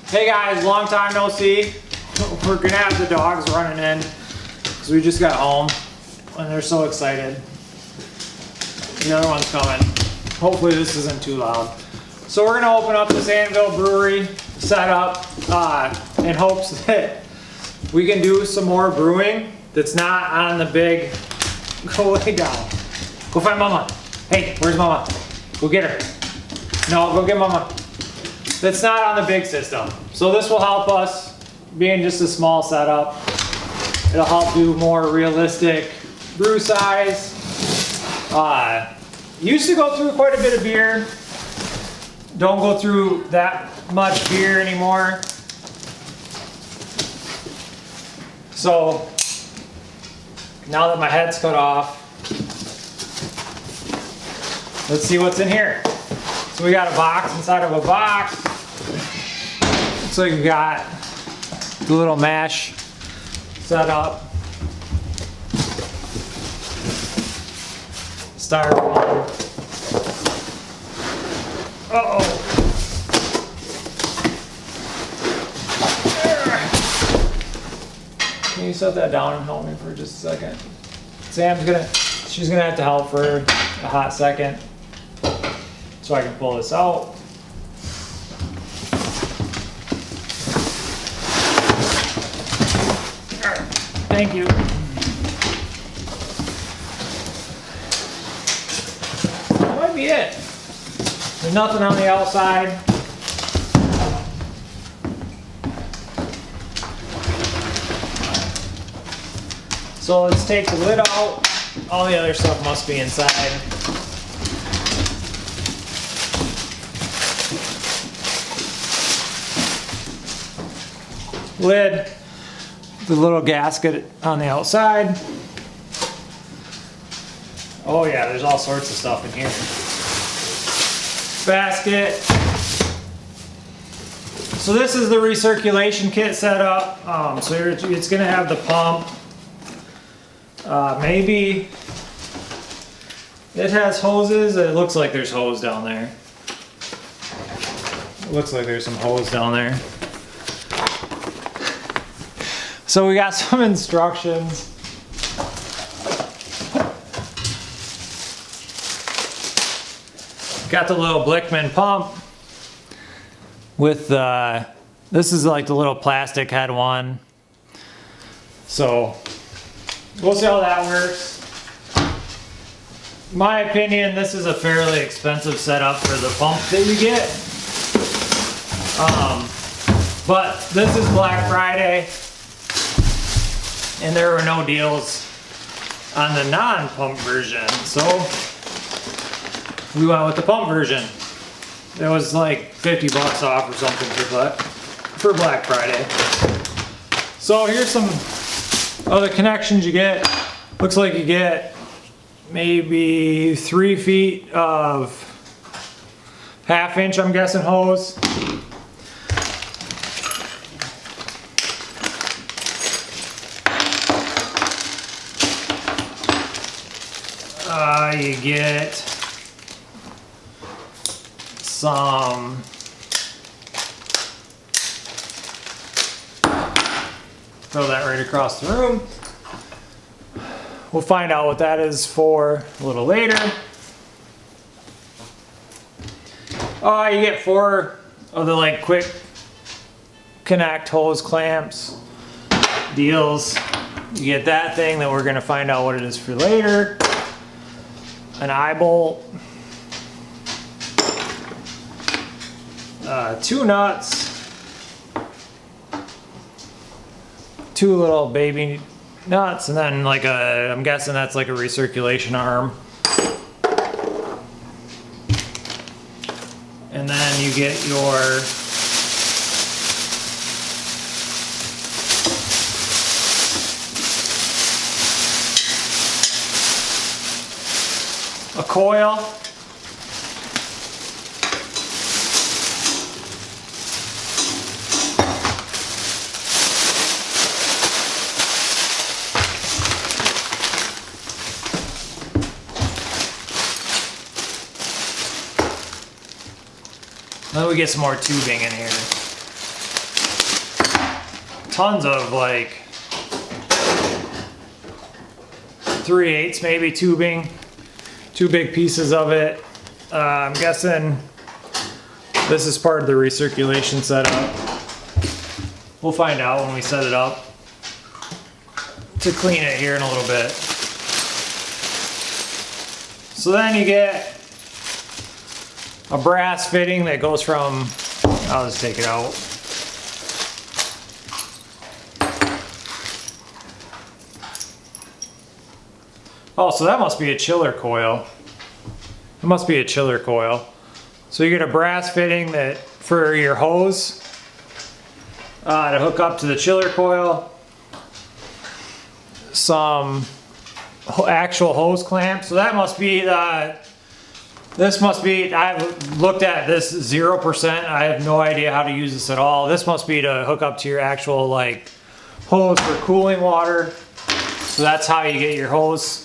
Hey guys, long time no see. We're gonna have the dogs running in because we just got home and they're so excited. The other one's coming. Hopefully this isn't too loud. So we're gonna open up this Anvil Brewery setup in hopes that we can do some more brewing that's not on the big, go lay down. Go find Mama. Hey, where's Mama? Go get her. No, go get Mama. That's not on the big system. So this will help us being just a small setup. It'll help do more realistic brew size. Used to go through quite a bit of beer. Don't go through that much beer anymore. So now that my head's cut off, let's see what's in here. So we got a box inside of a box. So you got the little mash set up. Styrofoam. Uh-oh. Can you set that down and help me for just a second? She's gonna have to help for a hot second so I can pull this out. Thank you. That might be it. There's nothing on the outside. So let's take the lid out. All the other stuff must be inside. Lid, the little gasket on the outside. Oh yeah, there's all sorts of stuff in here. Basket. So this is the recirculation kit set up. So it's gonna have the pump. Maybe it has hoses. It looks like there's hose down there. It looks like there's some hose down there. So we got some instructions. Got the little Blickman pump with this is like the little plastic head one. So we'll see how that works. In my opinion, this is a fairly expensive setup for the pump that you get. But this is Black Friday. And there were no deals on the non-pump version, so we went with the pump version. It was like 50 bucks off or something for Black Friday. So here's some other connections you get. Looks like you get maybe 3 feet of 1/2 inch, I'm guessing, hose. You get some throw that right across the room. We'll find out what that is for a little later. You get 4 of the like quick connect hose clamps deals. You get that thing that we're gonna find out what it is for later. An eye bolt, 2 nuts, 2 little baby nuts, and then like I'm guessing that's like a recirculation arm. And then you get your a coil. Then we get some more tubing in here. tons of like 3/8 maybe tubing, 2 big pieces of it. I'm guessing this is part of the recirculation setup. We'll find out when we set it up to clean it here in a little bit. So then you get a brass fitting that goes from, I'll just take it out. Oh, so that must be a chiller coil. It must be a chiller coil. So you get a brass fitting that for your hose to hook up to the chiller coil. Some actual hose clamps. So that must be this must be, I've looked at this 0%. I have no idea how to use this at all. This must be to hook up to your actual like hose for cooling water. So that's how you get your hose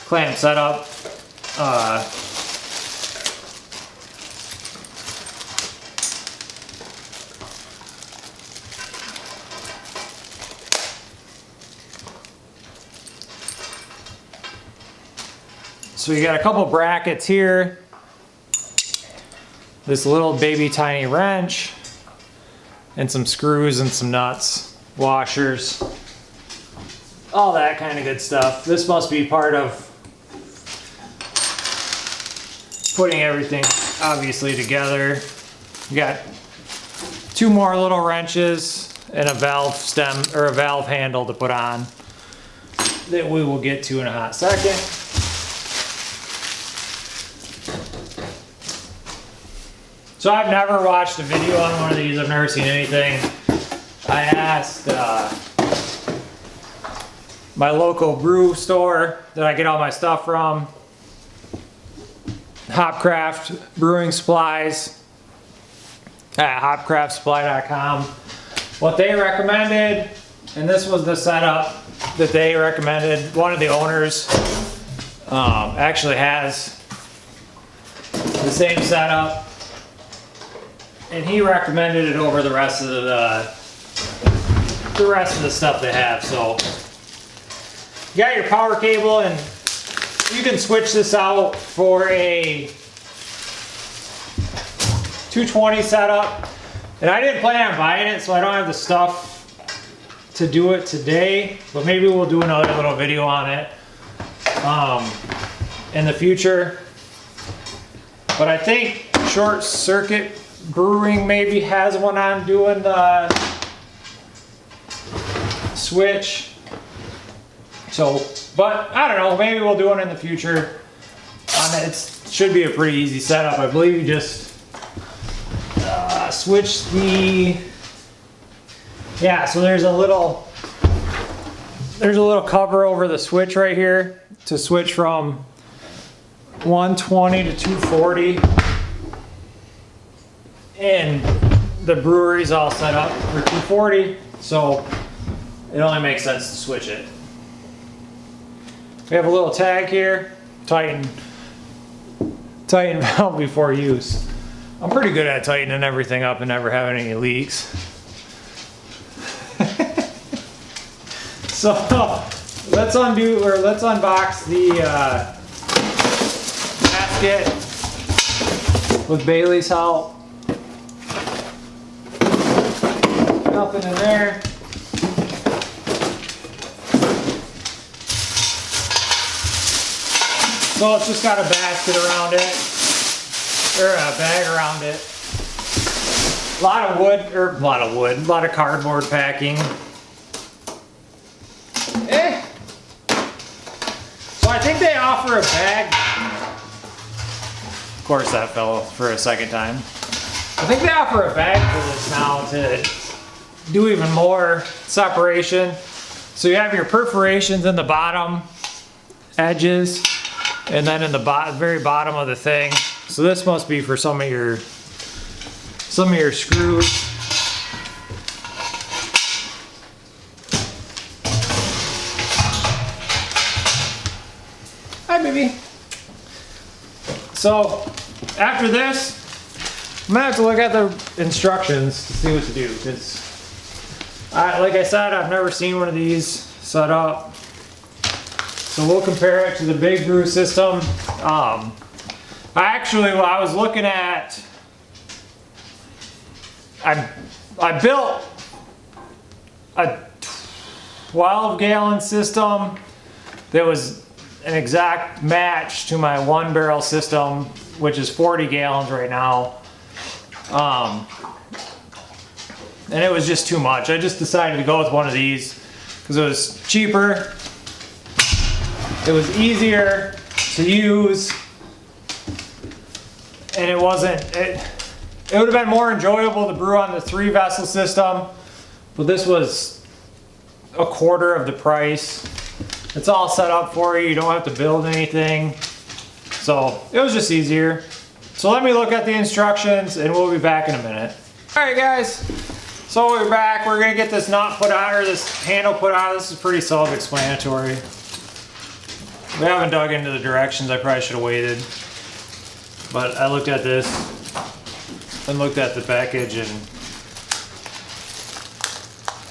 clamp set up. So you got a couple brackets here, this little baby tiny wrench, and some screws and some nuts, washers, all that kind of good stuff. This must be part of putting everything obviously together. You got 2 more little wrenches and a valve stem or a valve handle to put on that we will get to in a hot second. So I've never watched a video on one of these. I've never seen anything. I asked my local brew store that I get all my stuff from, Hopcraft Brewing Supplies at hopcraftsupply.com. What they recommended, and this was the setup that they recommended. One of the owners actually has the same setup, and he recommended it over the rest of the stuff they have. So you got your power cable, and you can switch this out for a 220 setup. And I didn't plan on buying it, so I don't have the stuff to do it today, but maybe we'll do another little video on it in the future. But I think Short Circuit Brewing maybe has one on doing the switch. So, but I don't know, maybe we'll do it in the future. It should be a pretty easy setup. I believe you just switch the, yeah, so there's a little cover over the switch right here to switch from 120 to 240. And the brewery's all set up for 240, so it only makes sense to switch it. We have a little tag here, tighten valve before use. I'm pretty good at tightening everything up and never having any leaks. So let's unbox the gasket with Bailey's help. Nothing in there. So it's just got a basket around it, or a bag around it. A lot of cardboard packing. So I think they offer a bag. Of course that fell for a second time. I think they offer a bag for this now to do even more separation. So you have your perforations in the bottom edges, and then in the very bottom of the thing. So this must be for some of your screws. Hi, baby. So after this, I'm gonna have to look at the instructions to see what to do, because Like I said, I've never seen one of these set up. So we'll compare it to the big brew system. While I was looking at, I built a 12-gallon system that was an exact match to my 1-barrel system, which is 40 gallons right now. And it was just too much. I just decided to go with one of these because it was cheaper, it was easier to use, and it would have been more enjoyable to brew on the 3-vessel system, but this was a quarter of the price. It's all set up for you. You don't have to build anything. So it was just easier. So let me look at the instructions and we'll be back in a minute. All right, guys. So we're back. We're gonna get this nut put on, or this handle put on. This is pretty self-explanatory. We haven't dug into the directions. I probably should have waited. But I looked at this and looked at the package, and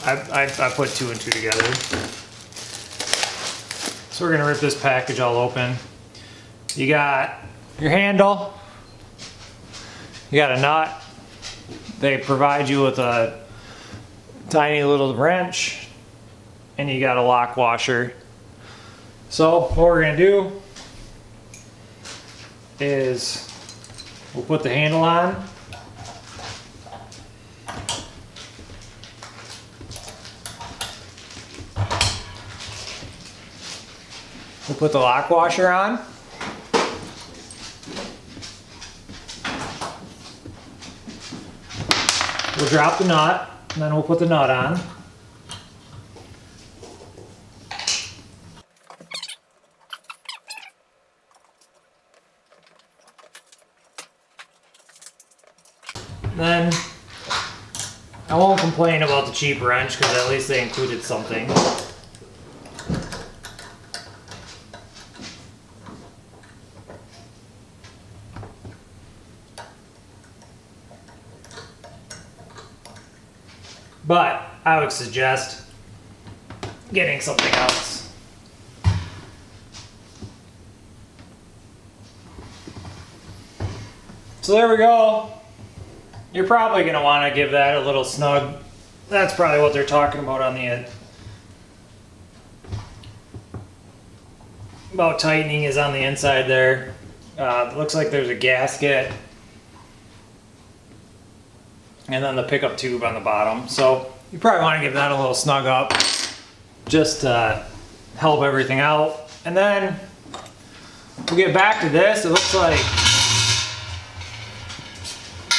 I put 2 and 2 together. So we're gonna rip this package all open. You got your handle, you got a nut. They provide you with a tiny little wrench, and you got a lock washer. So what we're gonna do is we'll put the handle on. We'll put the lock washer on. We'll drop the nut, and then we'll put the nut on. Then I won't complain about the cheap wrench because at least they included something. But I would suggest getting something else. So there we go. You're probably going to want to give that a little snug. That's probably what they're talking about on the end. About tightening is on the inside there. It looks like there's a gasket. And then the pickup tube on the bottom. So you probably want to give that a little snug up just to help everything out. And then we'll get back to this. It looks like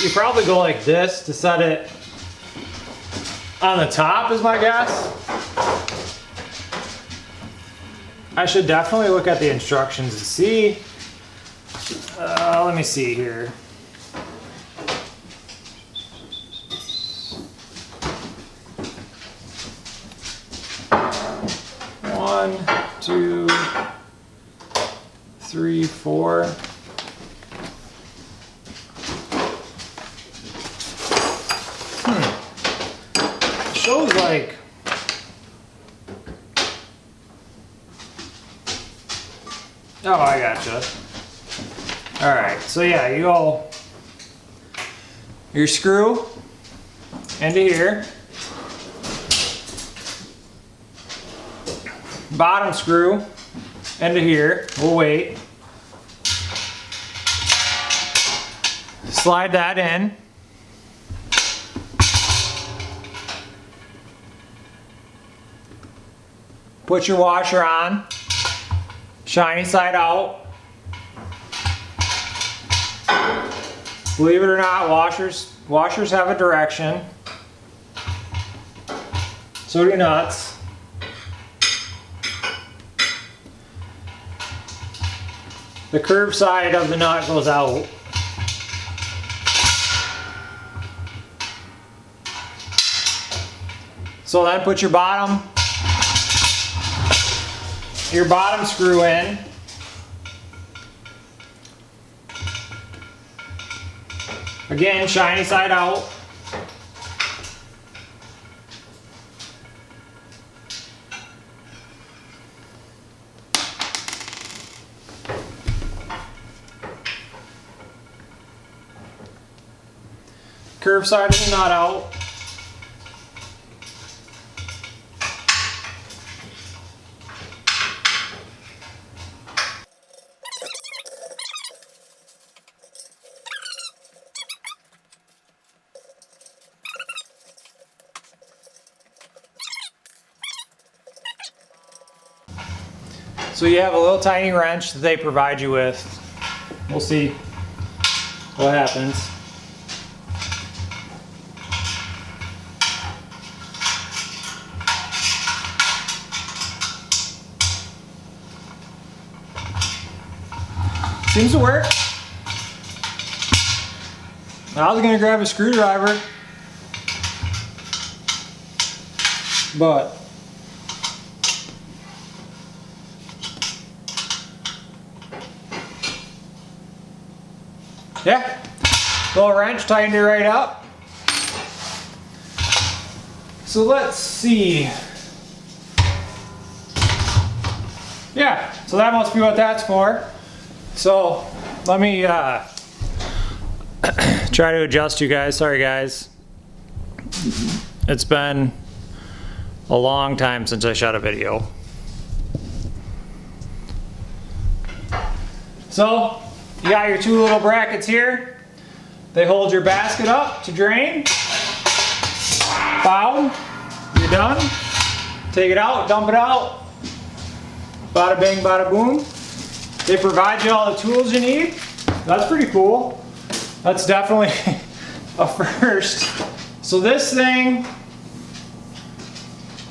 you probably go like this to set it on the top is my guess. I should definitely look at the instructions and see. Let me see here. One, two, three, four. Shows like oh, I gotcha. All right, so yeah, you go your screw into here. Bottom screw into here. We'll wait. Slide that in. Put your washer on. Shiny side out. Believe it or not, washers have a direction. So do nuts. The curved side of the nut goes out. So then put your bottom screw in. Again, shiny side out. curve side of the nut out. So you have a little tiny wrench that they provide you with. We'll see what happens. Seems to work. I was gonna grab a screwdriver, but yeah, little wrench tightened it right up. So let's see. Yeah, so that must be what that's for. So let me try to adjust you guys. Sorry guys. It's been a long time since I shot a video. So you got your two little brackets here. They hold your basket up to drain. Bow. You're done. Take it out, dump it out. Bada bing, bada boom. They provide you all the tools you need. That's pretty cool. That's definitely a first. So this thing,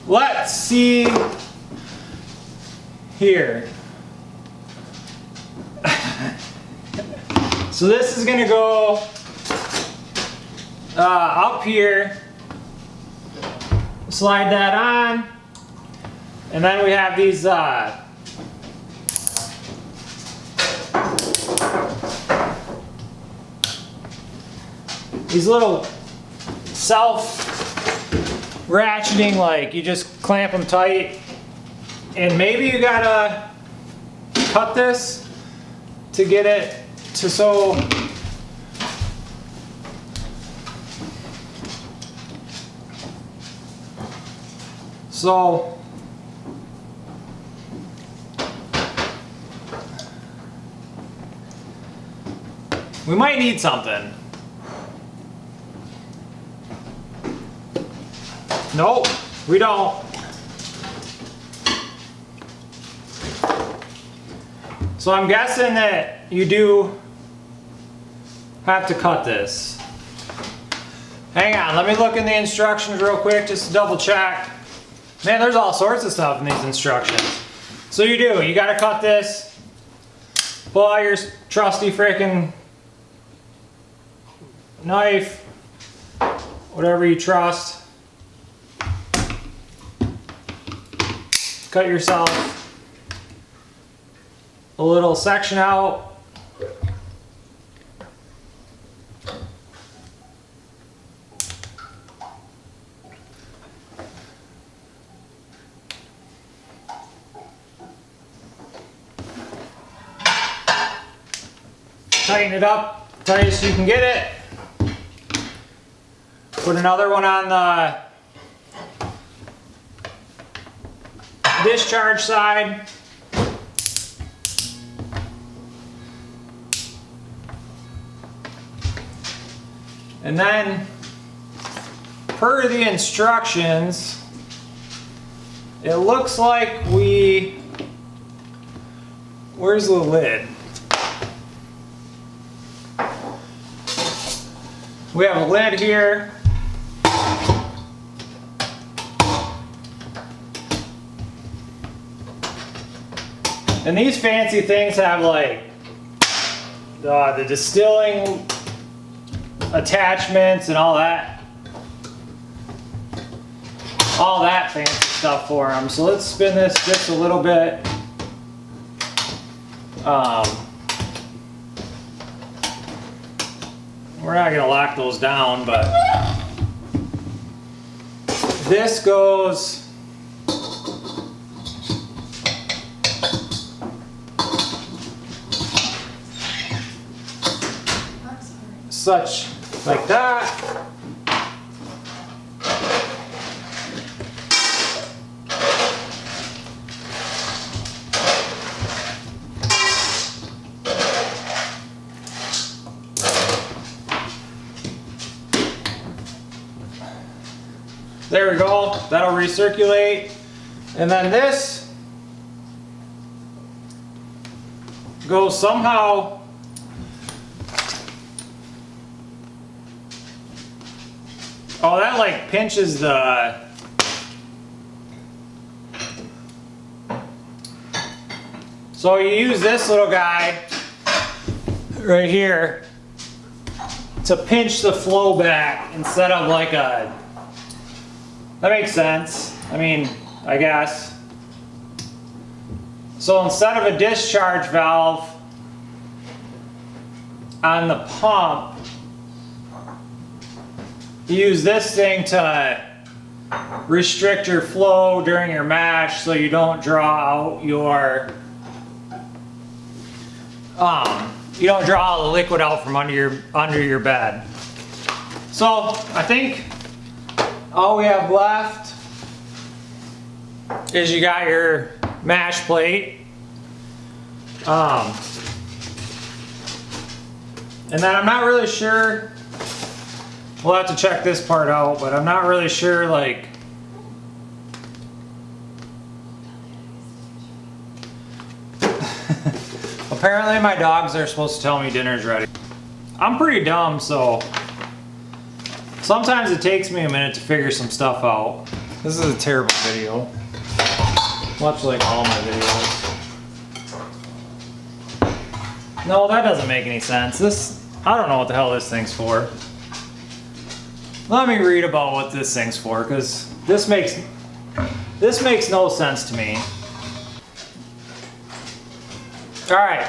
let's see here. So this is gonna go up here, slide that on, and then we have these little self-ratcheting, like you just clamp them tight, and maybe you gotta cut this to get it to so we might need something. Nope, we don't. So I'm guessing that you do have to cut this. Hang on, let me look in the instructions real quick just to double check. Man, there's all sorts of stuff in these instructions. So you gotta cut this, pull out your trusty frickin' knife, whatever you trust. Cut yourself a little section out. Tighten it up tight as you can get it. Put another one on the discharge side. And then, per the instructions, it looks like where's the lid? We have a lid here. And these fancy things have like the distilling attachments and all that fancy stuff for them. So let's spin this just a little bit. We're not gonna lock those down, but this goes such like that. There we go. That'll recirculate. And then this goes somehow oh, that like pinches the so you use this little guy right here to pinch the flow back instead of like a, that makes sense. I mean, I guess. So instead of a discharge valve on the pump, you use this thing to restrict your flow during your mash so you don't draw out your you don't draw all the liquid out from under your bed. So I think all we have left is you got your mash plate. And then I'm not really sure, we'll have to check this part out, but I'm not really sure like apparently my dogs are supposed to tell me dinner's ready. I'm pretty dumb, so sometimes it takes me a minute to figure some stuff out. This is a terrible video, much like all my videos. No, that doesn't make any sense. This, I don't know what the hell this thing's for. Let me read about what this thing's for, because this makes no sense to me. All right,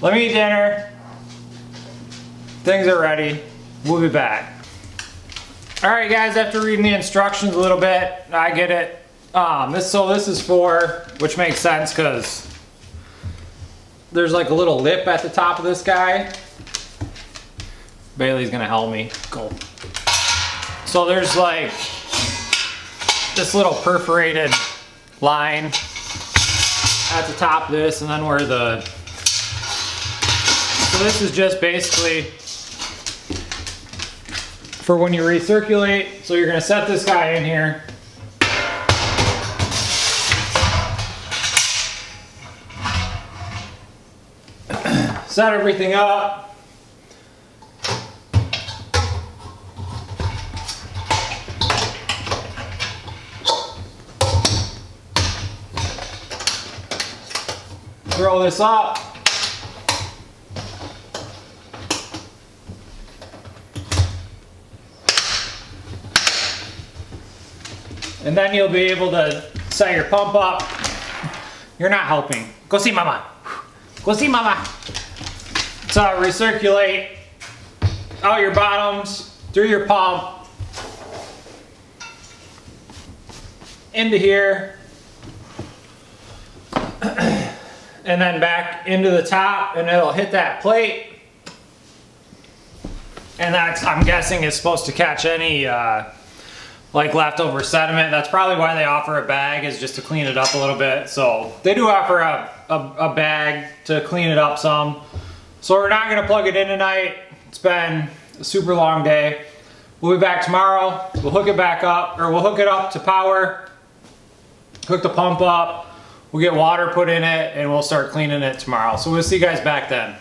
let me eat dinner. Things are ready. We'll be back. All right, guys, after reading the instructions a little bit, I get it. This is for, which makes sense because there's like a little lip at the top of this guy. Bailey's gonna help me. Go. So there's like this little perforated line at the top of this, and then where the, so this is just basically for when you recirculate. So you're gonna set this guy in here. Set everything up. Throw this up. And then you'll be able to set your pump up. You're not helping. Go see mama. Go see mama. So recirculate out your bottoms through your pump into here. And then back into the top, and it'll hit that plate. And that's, I'm guessing, is supposed to catch any like leftover sediment. That's probably why they offer a bag, is just to clean it up a little bit. So they do offer a bag to clean it up some. So we're not gonna plug it in tonight. It's been a super long day. We'll be back tomorrow. We'll hook it back up, or we'll hook it up to power, hook the pump up. We'll get water put in it, and we'll start cleaning it tomorrow. So we'll see you guys back then.